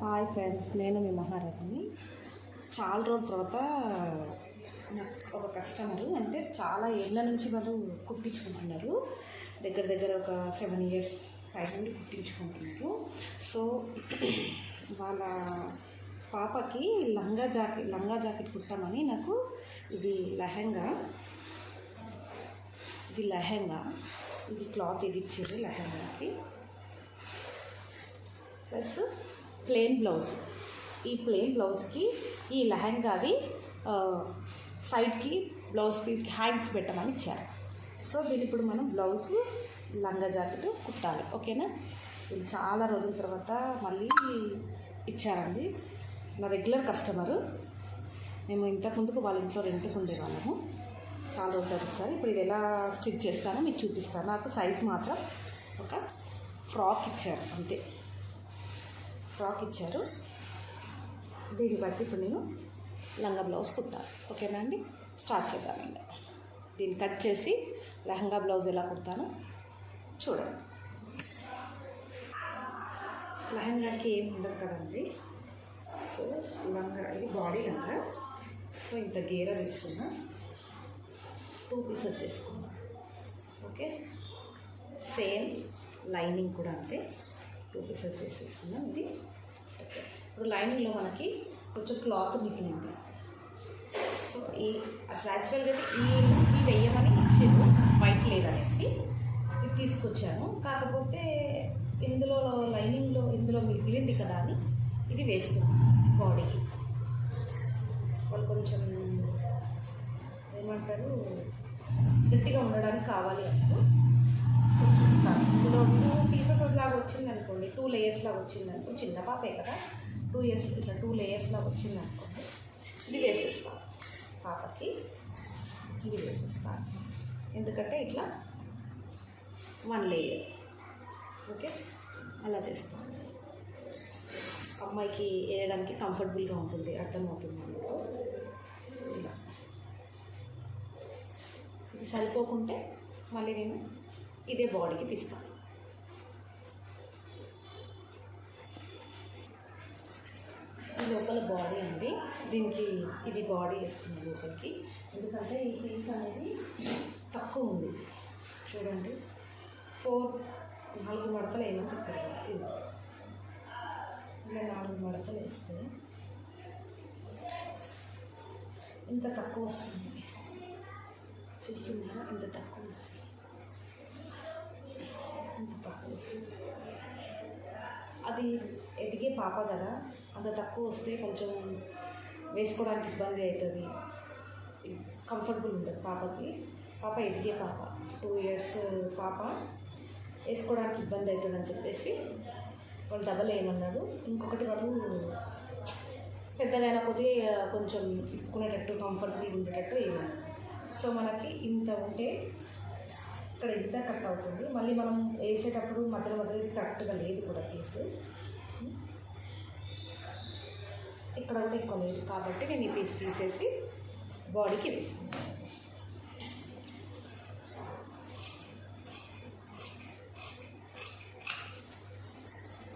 Hi friends, నేను మీ మహారథిని. చాలా రోజుల తర్వాత నాకు ఒక కస్టమరు, అంటే చాలా ఏళ్ళ నుంచి వాళ్ళు కుట్టించుకుంటున్నారు. దగ్గర ఒక 7 years పైన నుండి కుట్టించుకుంటున్నారు. సో వాళ్ళ పాపకి లంగా జాకెట్ కుట్టామని నాకు ఇది లెహంగా ఇది క్లాత్ ఇది ఇచ్చారు లెహంగాకి. ప్లస్ ప్లెయిన్ బ్లౌజ్, ఈ ప్లెయిన్ బ్లౌజ్కి ఈ లెహంగాది సైడ్కి బ్లౌజ్ పీస్కి హ్యాండ్స్ పెట్టమని ఇచ్చారు. సో దీని ఇప్పుడు మనం బ్లౌజ్ లంగా జాకెట్ కుట్టాలి. ఓకేనా? ఇది చాలా రోజుల తర్వాత మళ్ళీ ఇచ్చారండి. నా రెగ్యులర్ కస్టమరు. మేము ఇంతకుముందుకు వాళ్ళ ఇంట్లో రెంట్కి ఉండేవాళ్ళము. చాలా రోజులు ఇస్తారు. ఇప్పుడు ఇది ఎలా స్టిచ్ చేస్తానో మీకు చూపిస్తాను. నాకు సైజ్ మాత్రం ఒక ఫ్రాక్ ఇచ్చారు, అంతే. ఫ్రాక్ ఇచ్చారు. దీన్ని బట్టి ఇప్పుడు నేను లంగా బ్లౌజ్ కుట్టాను. ఓకేనా అండి? స్టార్ట్ చేద్దామండి. దీన్ని కట్ చేసి లెహంగా బ్లౌజ్ ఎలా కుడతానో చూడండి. లెహంగాకి ఏమి ఉండదు కదండి. సో లంగా, ఇది బాడీ లంగా. సో ఇంత గేర తీసుకున్నా, 2 pieces చేసుకున్నాం. ఓకే, సేమ్ లైనింగ్ కూడా అంతే, 2 pieces చేసేసుకున్నాం. ఇది ఓకే. ఇప్పుడు లైనింగ్లో మనకి కొంచెం క్లాత్ మిగిలింది. సో అసలు యాక్చువల్గా ఈ వెయ్యమని ఇచ్చారు, వైట్ లేదనేసి ఇది తీసుకొచ్చాను. కాకపోతే ఇందులో లైనింగ్లో ఇందులో మిగిలింది కదా అని ఇది వేసుకున్నాను బాడీకి. వాళ్ళు కొంచెం ఏమంటారు, గట్టిగా ఉండడానికి కావాలి అన్నారు. సో చూస్తాను. ఇందులో 2 pieces లాగా వచ్చింది అనుకోండి, 2 layers లాగా వచ్చింది అనుకోండి. చిన్న పాపే కదా, 2 years ఇట్లా 2 layers లాగా వచ్చింది అనుకోండి. ఇది వేసేస్తాను పాపకి, ఇది వేసేస్తాను. ఎందుకంటే ఇట్లా 1 layer. ఓకే, అలా చేస్తాను. అమ్మాయికి వేయడానికి కంఫర్టబుల్గా ఉంటుంది, అర్థమవుతుంది. ఇలా ఇది సరిపోకుంటే మళ్ళీ నేను ఇదే బాడీకి తీస్తాను. ఈ లోపల బాడీ అండి. దీనికి ఇది బాడీ వేస్తుంది లోపలికి. ఎందుకంటే ఈ పీస్ అనేది తక్కువ ఉంది. చూడండి, 4 మడతలు ఏమని చెప్పారు. ఇలా 4 మడతలు వేస్తే ఇంత తక్కువ వస్తుంది. చూస్తున్నారా? ఇంత తక్కువ వస్తుంది, ఇంత తక్కువ వస్తుంది. అది ఎదిగే పాప కదా, అంత తక్కువ వస్తే కొంచెం వేసుకోవడానికి ఇబ్బంది అవుతుంది, కంఫర్టబుల్ ఉంటుంది పాపకి. పాప ఎదిగే పాప, 2 years పాప, వేసుకోవడానికి ఇబ్బంది అవుతుంది అని చెప్పేసి వాళ్ళు డబల్ వేయమన్నారు. ఇంకొకటి వాళ్ళు పెద్దగా కొద్దిగా కొంచెం ఇప్పుకునేటట్టు కంఫర్టబుల్ ఉండేటట్టు వేయమన్నారు. సో మనకి ఇంత ఉంటే ఇక్కడ ఇంత కట్ అవుతుంది. మళ్ళీ మనం వేసేటప్పుడు మధ్యలో ఇది కరెక్ట్గా లేదు కూడా పీస్. ఇక్కడ కూడా ఎక్కువ లేదు కాబట్టి నేను ఈ పీస్ తీసేసి బాడీకి వేస్తాను.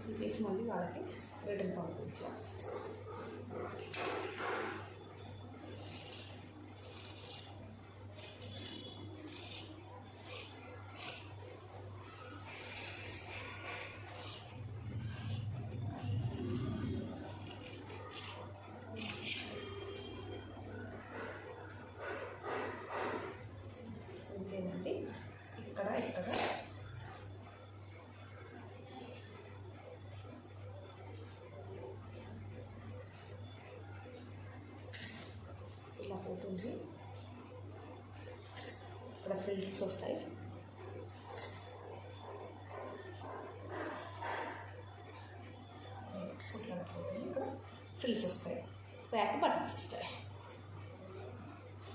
ఈ పీస్ మళ్ళీ వాళ్ళకి రిటర్న్ పంపించాలి. అంతేనండి. ఇక్కడ ఇలా పోతుంది. ఇక్కడ ఫ్రిల్స్ వస్తాయి. ఇట్లా పోతుంది. ఇక్కడ ఫ్రిల్స్ వస్తాయి, బ్యాక్ బటన్స్ వస్తాయి.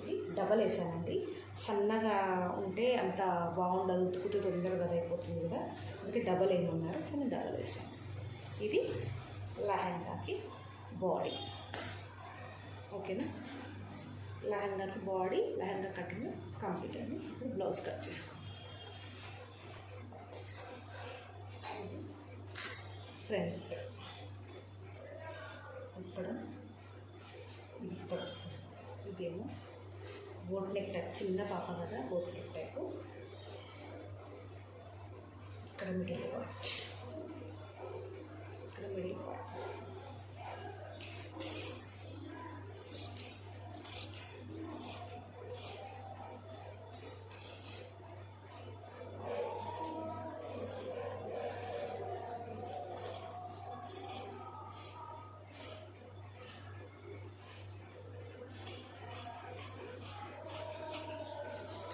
ఇది డబల్ వేసానండి. సన్నగా ఉంటే అంత బాగుండదు, ఉతుకుతూ తొందరగా కదా అయిపోతుంది కదా, అందుకే డబల్ వేయమన్నారు. సో నేను డబల్ వేసాను. ఇది లెహంగాకి బాడీ. ఓకేనా? లెహంగాకి బాడీ, లెహంగా కటింగ్ కంప్లీట్ అయింది. ఇప్పుడు బ్లౌజ్ కట్ చేసుకో. ఫ్రంట్ బోట్ నెక్ టైప్, చిన్న పాప కదా, బోట్ నెక్ టైపు. ఇక్కడ మిడిల్ పార్ట్, ఇక్కడ మిడిల్ పార్ట్.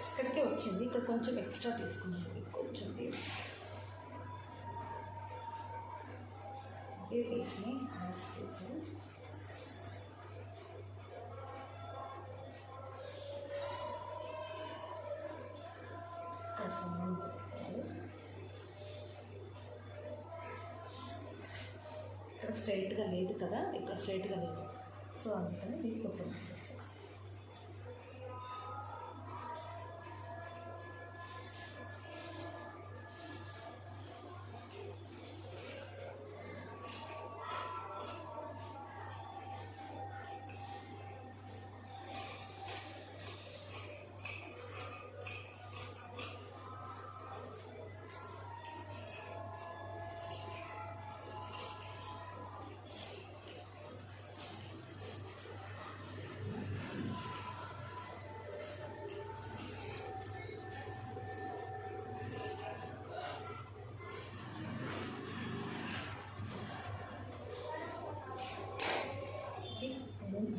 ఇక్కడికే వచ్చింది, ఇక్కడ కొంచెం ఎక్స్ట్రా తీసుకున్నాను, కొంచెం పీస్ ఇదే పీస్ని ఇక్కడ స్ట్రైట్గా లేదు కదా, ఇక్కడ స్ట్రైట్గా లేదు, సో అందుకని ఇది కొంచెం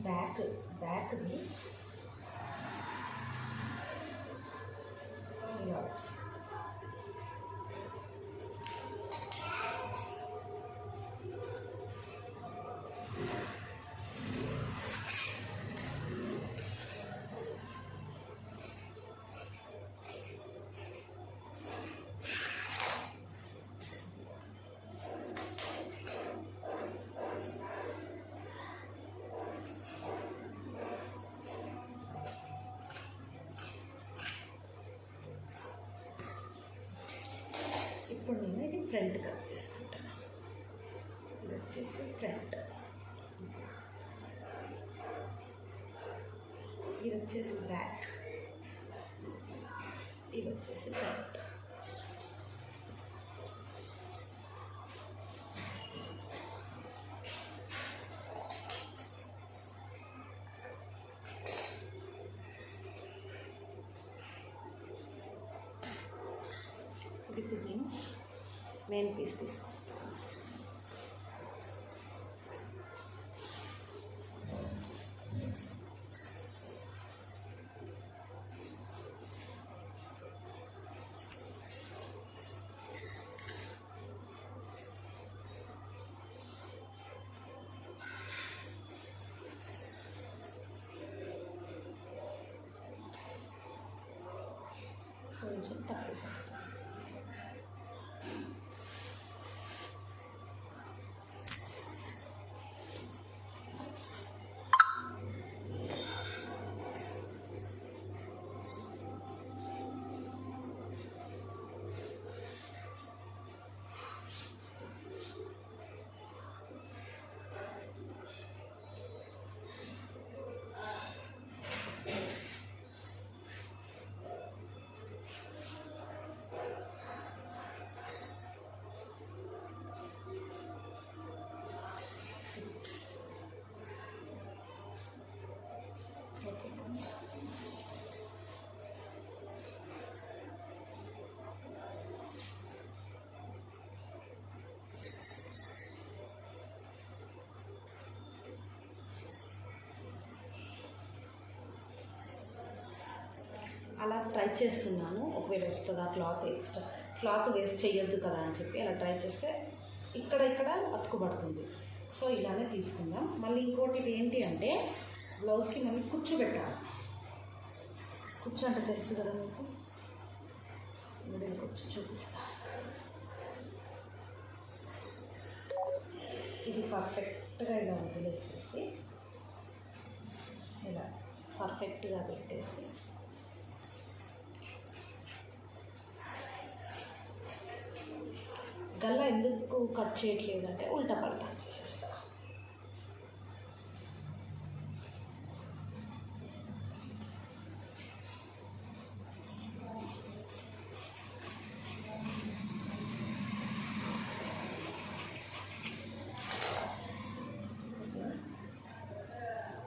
బ్యాక్ది ఇలా వచ్చి ఇప్పుడు నేను ఇది ఫ్రంట్ కట్ చేసుకుంటాను. ఇది వచ్చేసి ఫ్రంట్, ఇది వచ్చేసి బ్యాక్, ఇది వచ్చేసి ఫ్రంట్. ఇప్పుడు నేను మెయిన్ పీస్ తీసుకుంటాను. కొంచెం తక్కువ అలా ట్రై చేస్తున్నాను. ఒకవేళ వస్తుందా, క్లాత్ వేస్ట్ చేయొద్దు కదా అని చెప్పి అలా ట్రై చేస్తే ఇక్కడ అతుకుపడుతుంది. సో ఇలానే తీసుకుందాం. మళ్ళీ ఇంకోటి ఇది ఏంటి అంటే బ్లౌజ్కి మళ్ళీ కుచ్చు పెట్టాలి. కుచ్చు అంటే తెలుసు కదా మీకు, మిడిల్ కుచ్చు చూపిస్తా. ఇది పర్ఫెక్ట్గా ఇలా వదిలేసేసి ఇలా పర్ఫెక్ట్గా పెట్టేసి గల్లా ఎందుకు కట్ చేయట్లేదు అంటే ఉల్టా పల్టా చేసేస్తా.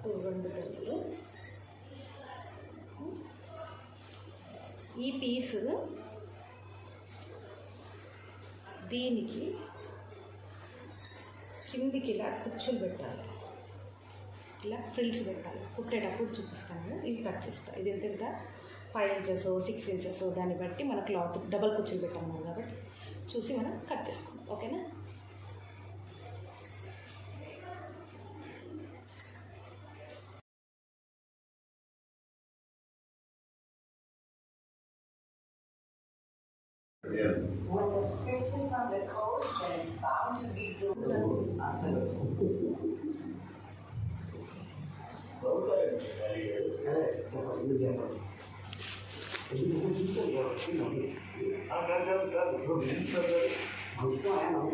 2 గంటలు. ఈ పీసు దీనికి కిందికి ఇలా కుచ్చులు పెట్టాలి, ఇలా ఫ్రిల్స్ పెట్టాలి. కుట్టేటప్పుడు చూపిస్తాను, ఇవి కట్ చేస్తాను. ఇది ఎంత 5 ఇంచెస్ 6 ఇంచెస్ దాన్ని బట్టి మన క్లాత్ డబల్ కుచ్చులు పెట్టాము కాబట్టి చూసి మనం కట్ చేసుకుందాం. ఓకేనా? When the fish is from the coast, then it's bound to be Aku